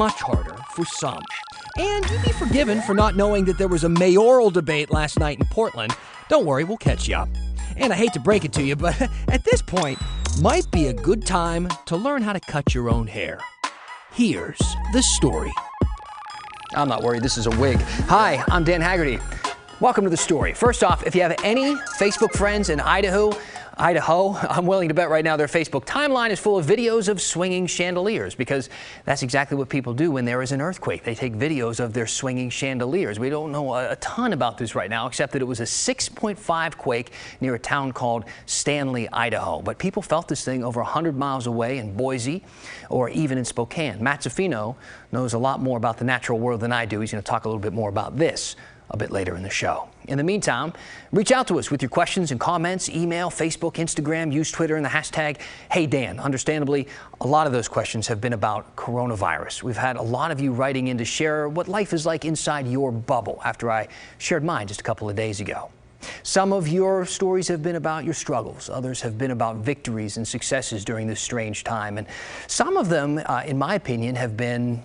much harder for some. And you'd be forgiven for not knowing that there was a mayoral debate last night in Portland. Don't worry, we'll catch you up. And I hate to break it to you, but at this point, might be a good time to learn how to cut your own hair. Here's the story. I'm not worried, this is a wig. Hi, I'm Dan Haggerty. Welcome to the story. First off, if you have any Facebook friends in Idaho, I'm willing to bet right now their Facebook timeline is full of videos of swinging chandeliers, because that's exactly what people do when there is an earthquake. They take videos of their swinging chandeliers. We don't know a ton about this right now, except that it was a 6.5 quake near a town called Stanley, Idaho. But people felt this thing over 100 miles away in Boise or even in Spokane. Matt Zaffino knows a lot more about the natural world than I do. He's going to talk a little bit more about this a bit later in the show. In the meantime, reach out to us with your questions and comments, email, Facebook, Instagram, use Twitter and the hashtag #HeyDan. Understandably, a lot of those questions have been about coronavirus. We've had a lot of you writing in to share what life is like inside your bubble after I shared mine just a couple of days ago. Some of your stories have been about your struggles. Others have been about victories and successes during this strange time. And some of them, in my opinion, have been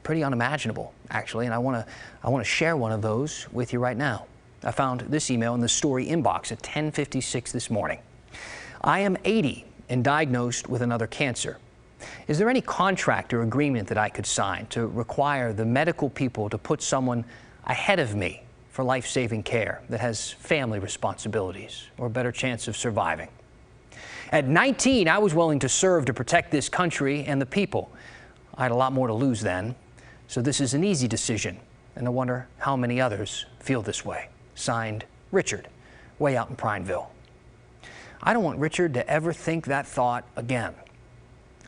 pretty unimaginable, actually, and I want to share one of those with you right now. I found this email in the story inbox at 10:56 this morning. I am 80 and diagnosed with another cancer. Is there any contract or agreement that I could sign to require the medical people to put someone ahead of me for life-saving care that has family responsibilities or a better chance of surviving? At 19, I was willing to serve to protect this country and the people. I had a lot more to lose then. So this is an easy decision, and I wonder how many others feel this way. Signed, Richard, way out in Prineville. I don't want Richard to ever think that thought again.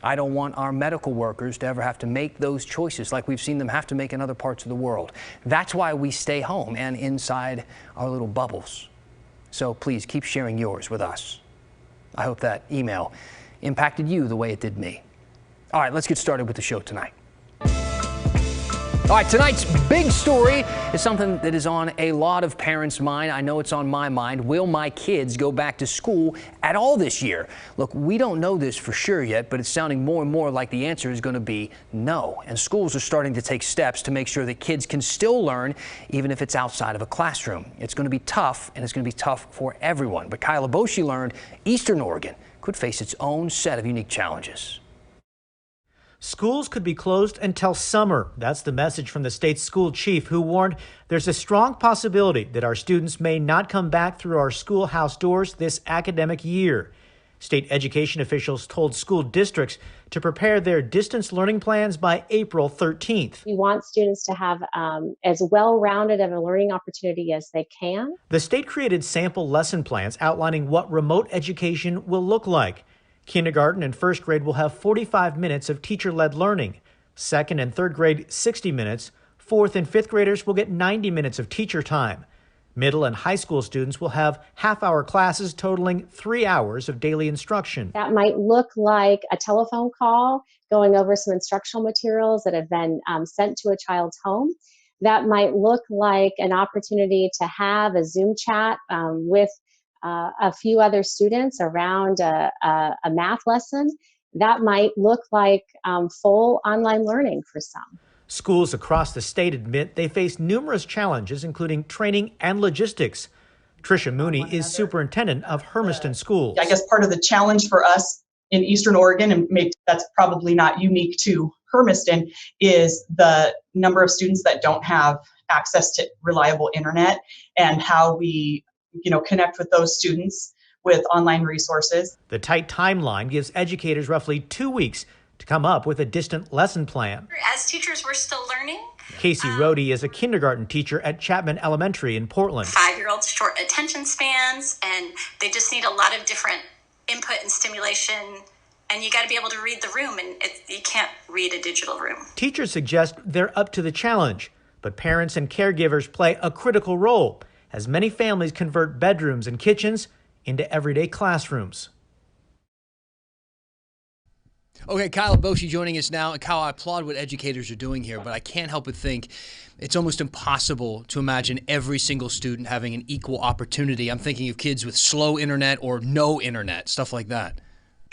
I don't want our medical workers to ever have to make those choices like we've seen them have to make in other parts of the world. That's why we stay home and inside our little bubbles. So please keep sharing yours with us. I hope that email impacted you the way it did me. All right, let's get started with the show tonight. All right, tonight's big story is something that is on a lot of parents' mind. I know it's on my mind. Will my kids go back to school at all this year? Look, we don't know this for sure yet, but it's sounding more and more like the answer is going to be no. And schools are starting to take steps to make sure that kids can still learn, even if it's outside of a classroom. It's going to be tough, and it's going to be tough for everyone. But Kyla Boshi learned Eastern Oregon could face its own set of unique challenges. Schools could be closed until summer. That's the message from the state's school chief, who warned there's a strong possibility that our students may not come back through our schoolhouse doors this academic year. State education officials told school districts to prepare their distance learning plans by April 13th. We want students to have as well-rounded of a learning opportunity as they can. The state created sample lesson plans outlining what remote education will look like. Kindergarten and first grade will have 45 minutes of teacher-led learning. Second and third grade, 60 minutes. Fourth and fifth graders will get 90 minutes of teacher time. Middle and high school students will have half-hour classes totaling 3 hours of daily instruction. That might look like a telephone call going over some instructional materials that have been sent to a child's home. That might look like an opportunity to have a Zoom chat with a few other students around a math lesson. That might look like full online learning for some. Schools across the state admit they face numerous challenges, including training and logistics. Tricia Mooney is superintendent of Hermiston Schools. I guess part of the challenge for us in Eastern Oregon, and that's probably not unique to Hermiston, is the number of students that don't have access to reliable internet and how we connect with those students with online resources. The tight timeline gives educators roughly 2 weeks to come up with a distant lesson plan. As teachers, we're still learning. Casey Rohde is a kindergarten teacher at Chapman Elementary in Portland. 5-year-olds short attention spans, and they just need a lot of different input and stimulation. And you got to be able to read the room, and you can't read a digital room. Teachers suggest they're up to the challenge, but parents and caregivers play a critical role as many families convert bedrooms and kitchens into everyday classrooms. Okay, Kyla Boshi joining us now. Kyle, I applaud what educators are doing here, but I can't help but think it's almost impossible to imagine every single student having an equal opportunity. I'm thinking of kids with slow internet or no internet, stuff like that.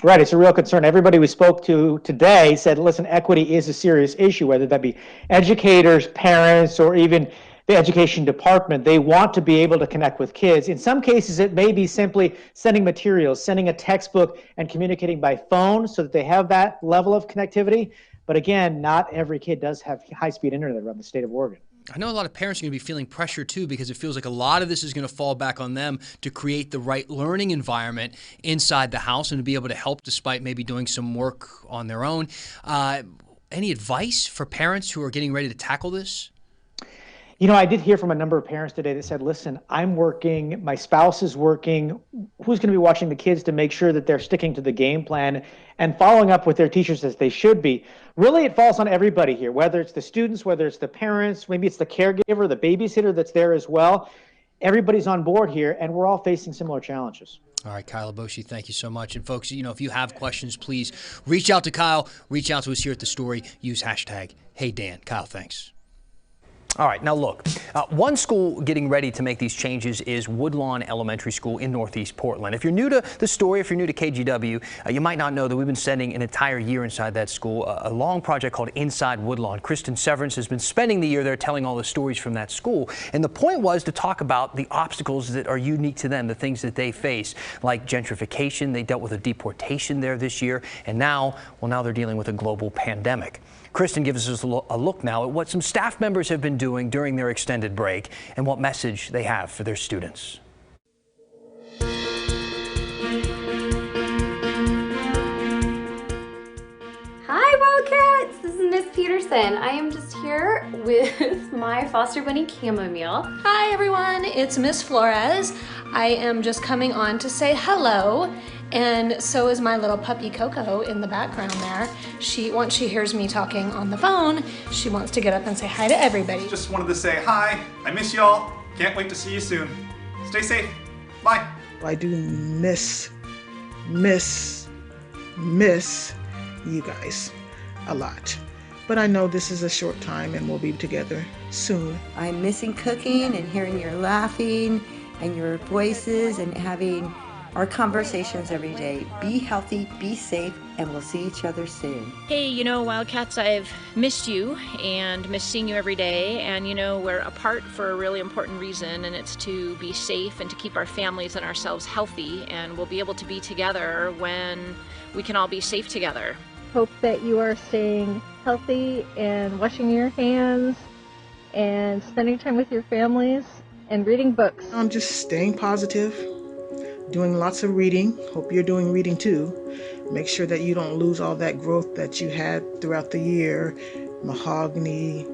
Right, it's a real concern. Everybody we spoke to today said, listen, equity is a serious issue, whether that be educators, parents, or even the education department. They want to be able to connect with kids. In some cases, it may be simply sending materials, sending a textbook, and communicating by phone so that they have that level of connectivity. But again, not every kid does have high-speed internet around the state of Oregon. I know a lot of parents are going to be feeling pressure too, because it feels like a lot of this is going to fall back on them to create the right learning environment inside the house and to be able to help despite maybe doing some work on their own. Any advice for parents who are getting ready to tackle this? You know, I did hear from a number of parents today that said, listen, I'm working, my spouse is working. Who's going to be watching the kids to make sure that they're sticking to the game plan and following up with their teachers as they should be? Really, it falls on everybody here, whether it's the students, whether it's the parents, maybe it's the caregiver, the babysitter that's there as well. Everybody's on board here, and we're all facing similar challenges. All right, Kyle Aboshi, thank you so much. And folks, if you have questions, please reach out to Kyle, reach out to us here at The Story, use hashtag HeyDan. Kyle, thanks. All right, now look, one school getting ready to make these changes is Woodlawn Elementary School in Northeast Portland. If you're new to the story, if you're new to KGW, you might not know that we've been spending an entire year inside that school, a long project called Inside Woodlawn. Kristen Severance has been spending the year there telling all the stories from that school. And the point was to talk about the obstacles that are unique to them, the things that they face, like gentrification. They dealt with a deportation there this year. And now they're dealing with a global pandemic. Kristen gives us a look now at what some staff members have been doing during their extended break and what message they have for their students. Hi Wildcats, this is Miss Peterson. I am just here with my foster bunny Chamomile. Hi everyone, it's Miss Flores. I am just coming on to say hello. And so is my little puppy Coco in the background there. Once she hears me talking on the phone, she wants to get up and say hi to everybody. Just wanted to say hi, I miss y'all. Can't wait to see you soon. Stay safe, bye. I do miss you guys a lot. But I know this is a short time and we'll be together soon. I'm missing cooking and hearing your laughing and your voices and having our conversations every day. Be healthy, be safe, and we'll see each other soon. Hey, Wildcats, I've missed you and missed seeing you every day. And we're apart for a really important reason, and it's to be safe and to keep our families and ourselves healthy. And we'll be able to be together when we can all be safe together. Hope that you are staying healthy and washing your hands and spending time with your families and reading books. I'm just staying positive, doing lots of reading. Hope you're doing reading too. Make sure that you don't lose all that growth that you had throughout the year. Mahogany,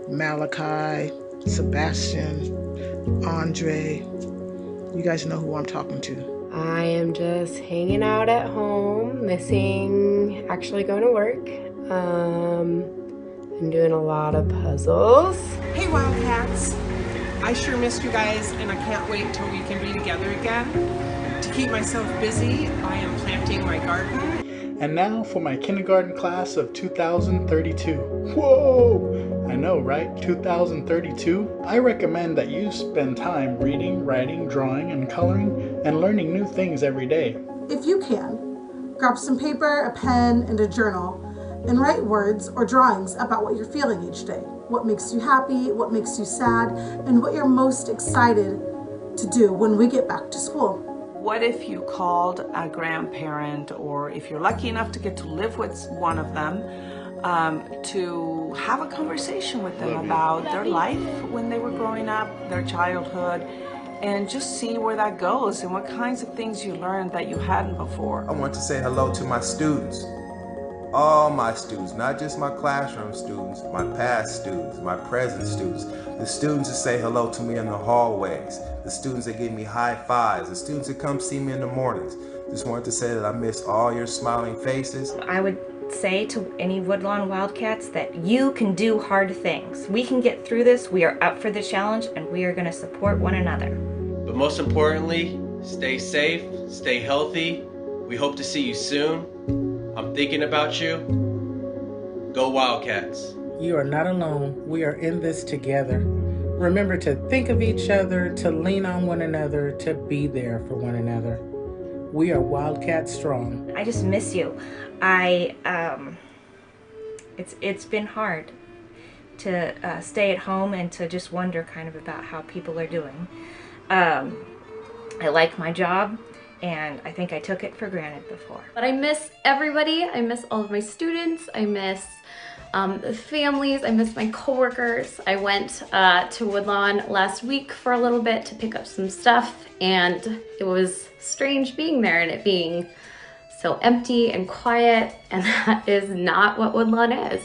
Malachi, Sebastian, Andre. You guys know who I'm talking to. I am just hanging out at home, missing actually going to work. I'm doing a lot of puzzles. Hey Wildcats, I sure missed you guys and I can't wait till we can be together again. To keep myself busy, I am planting my garden. And now for my kindergarten class of 2032. Whoa! I know, right? 2032? I recommend that you spend time reading, writing, drawing, and coloring, and learning new things every day. If you can, grab some paper, a pen, and a journal, and write words or drawings about what you're feeling each day. What makes you happy, what makes you sad, and what you're most excited to do when we get back to school. What if you called a grandparent, or if you're lucky enough to get to live with one of them, to have a conversation with them about their life when they were growing up, their childhood, and just see where that goes and what kinds of things you learned that you hadn't before. I want to say hello to my students. All my students, not just my classroom students, my past students, my present students, the students that say hello to me in the hallways, the students that give me high fives, the students that come see me in the mornings. Just wanted to say that I miss all your smiling faces. I would say to any Woodlawn Wildcats that you can do hard things. We can get through this, we are up for the challenge, and we are going to support one another. But most importantly, stay safe, stay healthy. We hope to see you soon. I'm thinking about you. Go Wildcats. You are not alone. We are in this together. Remember to think of each other, to lean on one another, to be there for one another. We are Wildcat strong. I just miss you. It's been hard to stay at home and to just wonder kind of about how people are doing. I like my job, and I think I took it for granted before. But I miss everybody. I miss all of my students. I miss the families. I miss my coworkers. I went to Woodlawn last week for a little bit to pick up some stuff, and it was strange being there and it being so empty and quiet, and that is not what Woodlawn is.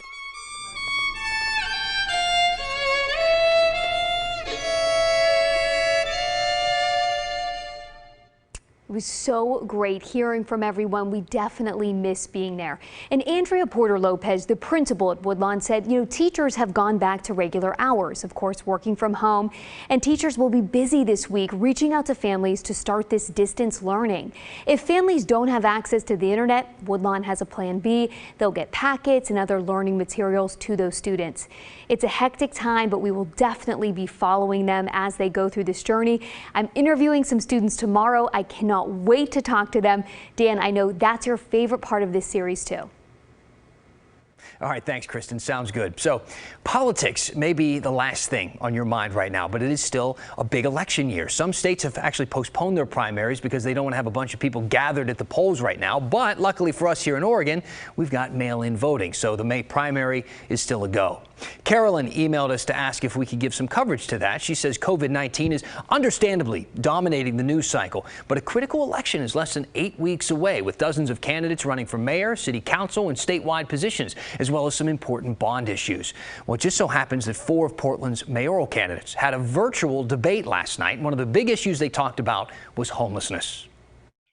It was so great hearing from everyone. We definitely miss being there. And Andrea Porter-Lopez, the principal at Woodlawn, said, teachers have gone back to regular hours, of course, working from home. And teachers will be busy this week reaching out to families to start this distance learning. If families don't have access to the internet, Woodlawn has a plan B. They'll get packets and other learning materials to those students. It's a hectic time, but we will definitely be following them as they go through this journey. I'm interviewing some students tomorrow. I cannot wait to talk to them. Dan, I know that's your favorite part of this series too. All right, thanks, Kristen. Sounds good. So politics may be the last thing on your mind right now, but it is still a big election year. Some states have actually postponed their primaries because they don't want to have a bunch of people gathered at the polls right now. But luckily for us here in Oregon, we've got mail-in voting. So the May primary is still a go. Carolyn emailed us to ask if we could give some coverage to that. She says COVID-19 is understandably dominating the news cycle, but a critical election is less than 8 weeks away, with dozens of candidates running for mayor, city council, and statewide positions, as well as some important bond issues. Well, it just so happens that 4 of Portland's mayoral candidates had a virtual debate last night. One of the big issues they talked about was homelessness.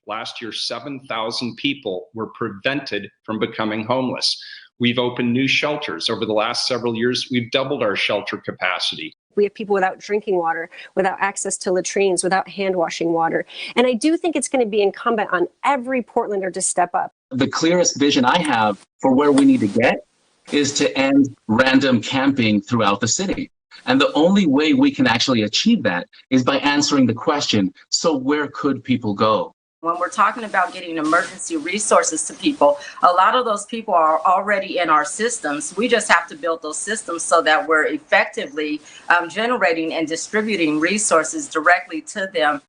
Last year, 7,000 people were prevented from becoming homeless. We've opened new shelters. Over the last several years, we've doubled our shelter capacity. We have people without drinking water, without access to latrines, without hand washing water. And I do think it's going to be incumbent on every Portlander to step up. The clearest vision I have for where we need to get is to end random camping throughout the city. And the only way we can actually achieve that is by answering the question, so where could people go? When we're talking about getting emergency resources to people, a lot of those people are already in our systems. We just have to build those systems so that we're effectively generating and distributing resources directly to them.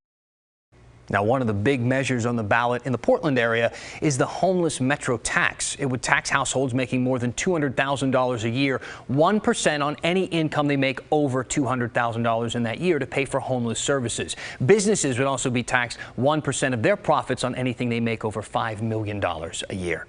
Now, one of the big measures on the ballot in the Portland area is the homeless metro tax. It would tax households making more than $200,000 a year, 1% on any income they make over $200,000 in that year to pay for homeless services. Businesses would also be taxed 1% of their profits on anything they make over $5 million a year.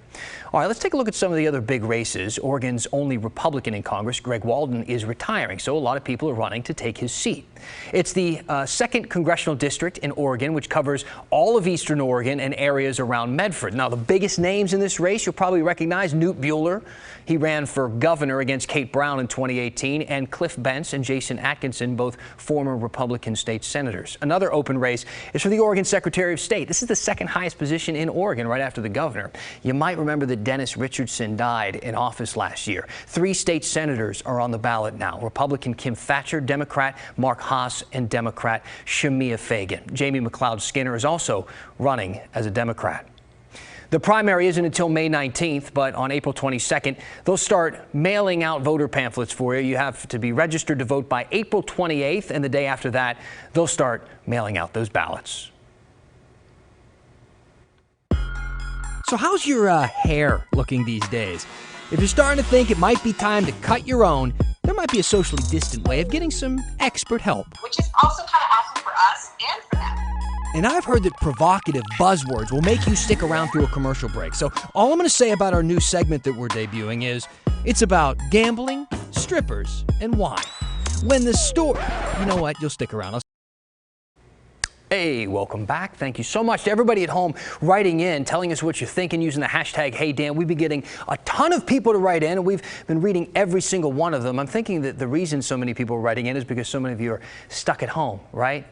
All right, let's take a look at some of the other big races. Oregon's only Republican in Congress, Greg Walden, is retiring, so a lot of people are running to take his seat. It's the 2nd congressional district in Oregon, which covers all of eastern Oregon and areas around Medford. Now, the biggest names in this race you'll probably recognize: Newt Bueller. He ran for governor against Kate Brown in 2018, and Cliff Bentz and Jason Atkinson, both former Republican state senators. Another open race is for the Oregon Secretary of State. This is the 2nd highest position in Oregon, right after the governor. You might remember that Dennis Richardson died in office last year. 3 state senators are on the ballot now: Republican Kim Thatcher, Democrat Mark Haas, and Democrat Shamia Fagan. Jamie McLeod Skinner is also running as a Democrat. The primary isn't until May 19th, but on April 22nd, they'll start mailing out voter pamphlets for you. You have to be registered to vote by April 28th, and the day after that, they'll start mailing out those ballots. So how's your hair looking these days? If you're starting to think it might be time to cut your own, there might be a socially distant way of getting some expert help. Which is also kind of awesome for us and for them. And I've heard that provocative buzzwords will make you stick around through a commercial break. So all I'm going to say about our new segment that we're debuting is it's about gambling, strippers, and why. When the store... You know what? You'll stick around. Hey, welcome back. Thank you so much to everybody at home writing in, telling us what you're thinking using the hashtag HeyDan. We've been getting a ton of people to write in, and we've been reading every single one of them. I'm thinking that the reason so many people are writing in is because so many of you are stuck at home, right?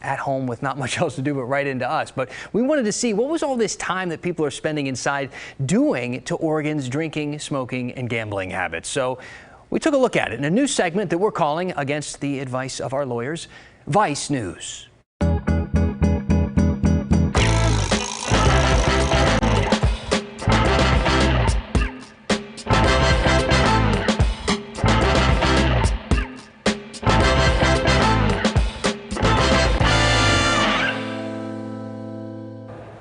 At home with not much else to do but write into us. But we wanted to see what was all this time that people are spending inside doing to Oregon's drinking, smoking, and gambling habits. So we took a look at it in a new segment that we're calling, against the advice of our lawyers, Vice News.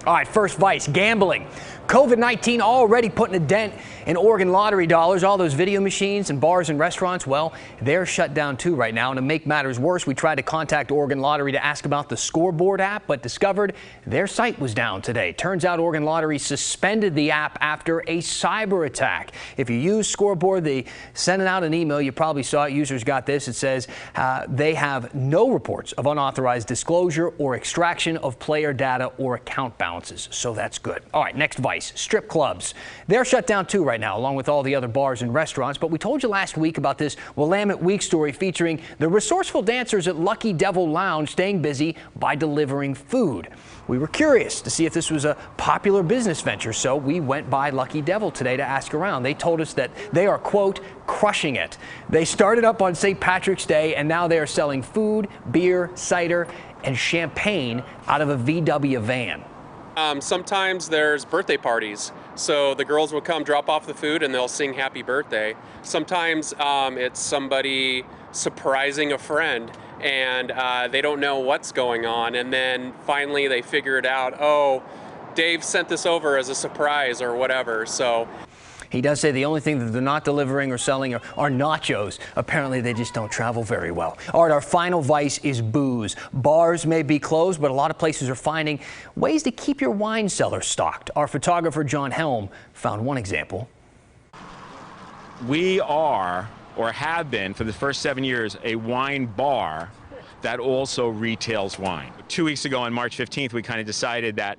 All right, first vice, gambling. COVID-19 already putting a dent in Oregon lottery dollars. All those video machines and bars and restaurants, well, they're shut down too right now. And to make matters worse, we tried to contact Oregon Lottery to ask about the scoreboard app, but discovered their site was down today. Turns out Oregon Lottery suspended the app after a cyber attack. If you use scoreboard, they sent out an email. You probably saw it. Users got this. It says they have no reports of unauthorized disclosure or extraction of player data or account balances. So that's good. All right, next vice. Strip clubs. They're shut down too right now, along with all the other bars and restaurants. But we told you last week about this Willamette Week story featuring the resourceful dancers at Lucky Devil Lounge staying busy by delivering food. We were curious to see if this was a popular business venture, so we went by Lucky Devil today to ask around. They told us that they are, quote, crushing it. They started up on St. Patrick's Day, and now they are selling food, beer, cider, and champagne out of a VW van. Sometimes there's birthday parties, so the girls will come drop off the food and they'll sing happy birthday. Sometimes it's somebody surprising a friend and they don't know what's going on, and then finally they figure it out. Oh, Dave sent this over as a surprise or whatever. So he does say the only thing that they're not delivering or selling are nachos. Apparently, they just don't travel very well. All right, our final vice is booze. Bars may be closed, but a lot of places are finding ways to keep your wine cellar stocked. Our photographer, John Helm, found one example. We are, or have been for the first 7 years, a wine bar that also retails wine. 2 weeks ago on March 15th, we kind of decided that,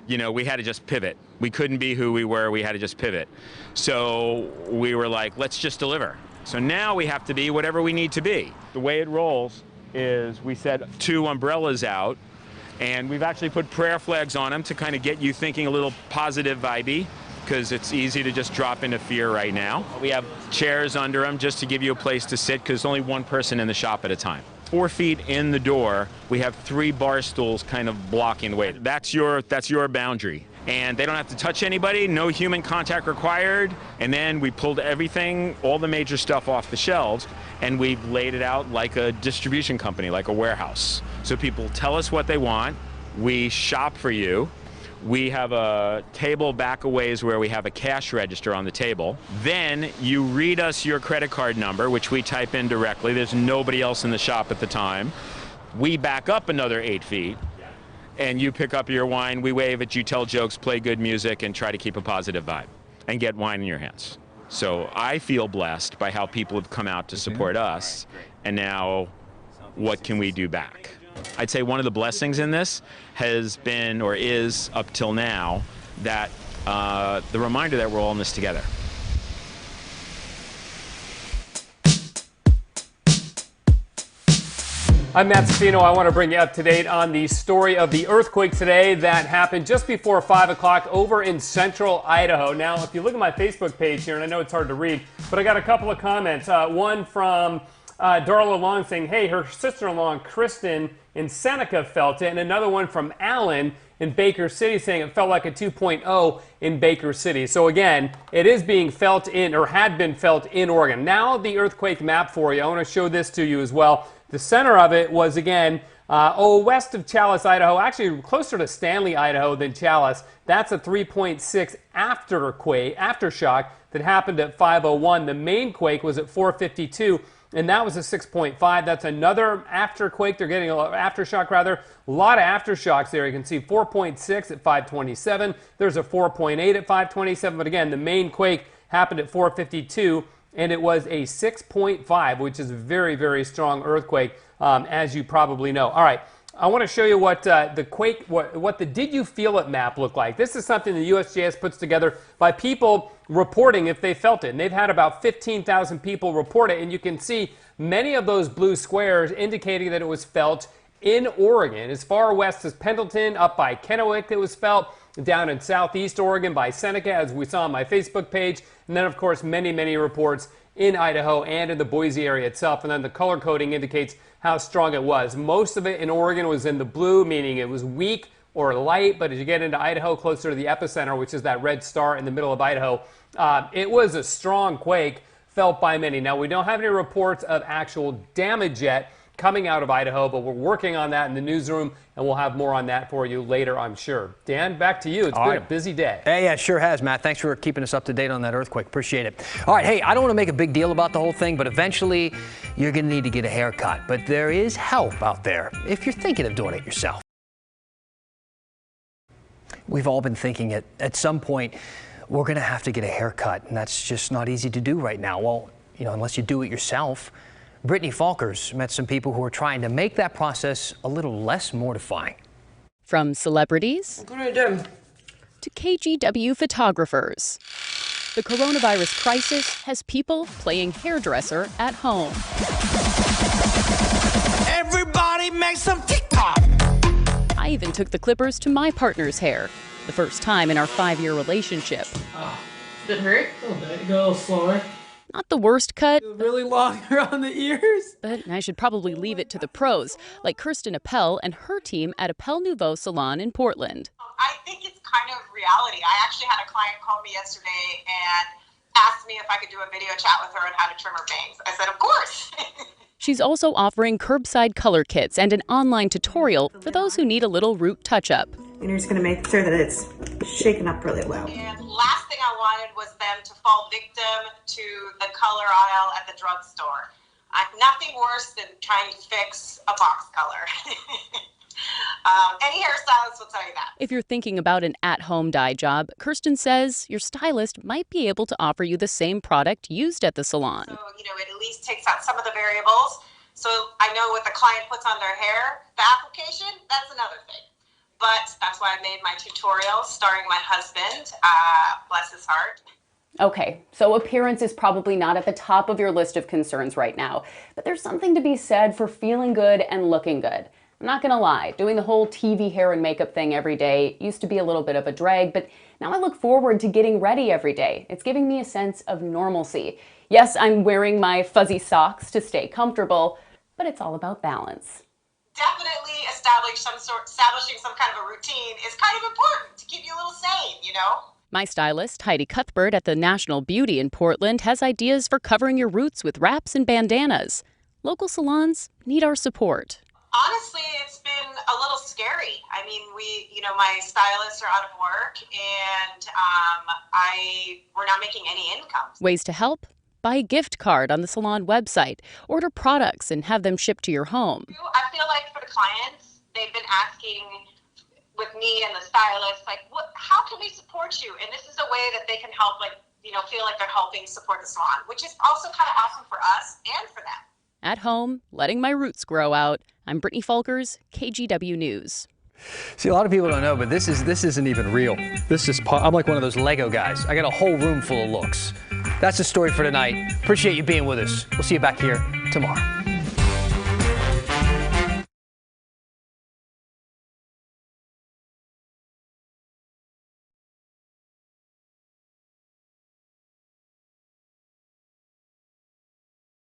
you know, we had to just pivot. We couldn't be who we were. We had to just pivot. So we were like, let's just deliver. So now we have to be whatever we need to be. The way it rolls is we set 2 umbrellas out, and we've actually put prayer flags on them to kind of get you thinking a little positive vibey, because it's easy to just drop into fear right now. We have chairs under them just to give you a place to sit, because there's only one person in the shop at a time. 4 feet in the door, we have 3 bar stools kind of blocking the way. That's your boundary. And they don't have to touch anybody, no human contact required. And then we pulled everything, all the major stuff off the shelves, and we've laid it out like a distribution company, like a warehouse. So people tell us what they want, we shop for you. We have a table back a ways where we have a cash register on the table. Then you read us your credit card number, which we type in directly. There's nobody else in the shop at the time. We back up another 8 feet, and you pick up your wine. We wave at you, tell jokes, play good music, and try to keep a positive vibe and get wine in your hands. So I feel blessed by how people have come out to support us, and now what can we do back? I'd say one of the blessings in this has been, or is up till now, that the reminder that we're all in this together. I'm Matt Safino. I want to bring you up to date on the story of the earthquake today that happened just before 5 o'clock over in central Idaho. Now, if you look at my Facebook page here, and I know it's hard to read, but I got a couple of comments. One from Darla Long saying, hey, her sister-in-law, Kristen, in Seneca felt it, and another one from Alan in Baker City saying it felt like a 2.0 in Baker City. So again, it is being felt in, or had been felt in Oregon. Now the earthquake map for you. I want to show this to you as well. The center of it was, again, west of Challis, Idaho, actually closer to Stanley, Idaho than Challis. That's a 3.6 aftershock that happened at 5:01. The main quake was at 4:52. And that was a 6.5. That's another afterquake. They're getting a aftershock, rather. A lot of aftershocks there. You can see 4.6 at 5:27. There's a 4.8 at 5:27. But again, the main quake happened at 4:52, and it was a 6.5, which is a very, very strong earthquake, as you probably know. All right. I want to show you what the quake, what the Did You Feel It map looked like. This is something the USGS puts together by people reporting if they felt it. And they've had about 15,000 people report it. And you can see many of those blue squares indicating that it was felt in Oregon. As far west as Pendleton, up by Kennewick it was felt, down in southeast Oregon by Seneca, as we saw on my Facebook page. And then, of course, many, many reports in Idaho and in the Boise area itself. And then the color coding indicates how strong it was. Most of it in Oregon was in the blue, meaning it was weak or light, but as you get into Idaho, closer to the epicenter, which is that red star in the middle of Idaho, it was a strong quake felt by many. Now, we don't have any reports of actual damage yet, coming out of Idaho, but we're working on that in the newsroom, and we'll have more on that for you later, I'm sure. Dan, back to you. It's been a busy day. Hey, yeah, it sure has, Matt. Thanks for keeping us up to date on that earthquake. Appreciate it. All right, hey, I don't want to make a big deal about the whole thing, but eventually you're going to need to get a haircut. But there is help out there if you're thinking of doing it yourself. We've all been thinking at some point we're going to have to get a haircut, and that's just not easy to do right now. Well, you know, unless you do it yourself. Brittany Falkers met some people who are trying to make that process a little less mortifying. From celebrities to KGW photographers, the coronavirus crisis has people playing hairdresser at home. Everybody make some TikTok. I even took the clippers to my partner's hair, the first time in our 5-year relationship. Did it hurt? A little bit. Go a little slower. Not the worst cut. Really long around the ears. But I should probably leave it to the pros, like Kirsten Appel and her team at Appel Nouveau Salon in Portland. I think it's kind of reality. I actually had a client call me yesterday and asked me if I could do a video chat with her on how to trim her bangs. I said, of course. She's also offering curbside color kits and an online tutorial for those who need a little root touch-up. And you're just going to make sure that it's shaken up really well. And last thing I wanted was them to fall victim to the color aisle at the drugstore. Nothing worse than trying to fix a box color. Any hairstylist will tell you that. If you're thinking about an at-home dye job, Kirsten says your stylist might be able to offer you the same product used at the salon. So, you know, it at least takes out some of the variables. So I know what the client puts on their hair, the application, that's another thing. But that's why I made my tutorial starring my husband, bless his heart. Okay, so appearance is probably not at the top of your list of concerns right now, but there's something to be said for feeling good and looking good. I'm not gonna lie, doing the whole TV hair and makeup thing every day used to be a little bit of a drag, but now I look forward to getting ready every day. It's giving me a sense of normalcy. Yes, I'm wearing my fuzzy socks to stay comfortable, but it's all about balance. Definitely establishing some kind of a routine is kind of important to keep you a little sane, you know? My stylist, Heidi Cuthbert at the National Beauty in Portland, has ideas for covering your roots with wraps and bandanas. Local salons need our support. Honestly, it's been a little scary. I mean, my stylists are out of work and we're not making any income. Ways to help? Buy a gift card on the salon website, order products and have them shipped to your home. I feel like for the clients, they've been asking with me and the stylist, like, how can we support you? And this is a way that they can help, feel like they're helping support the salon, which is also kind of awesome for us and for them. At home, letting my roots grow out. I'm Brittany Falkers, KGW News. See, a lot of people don't know, but this isn't even real. I'm like one of those Lego guys. I got a whole room full of looks. That's the story for tonight. Appreciate you being with us. We'll see you back here tomorrow.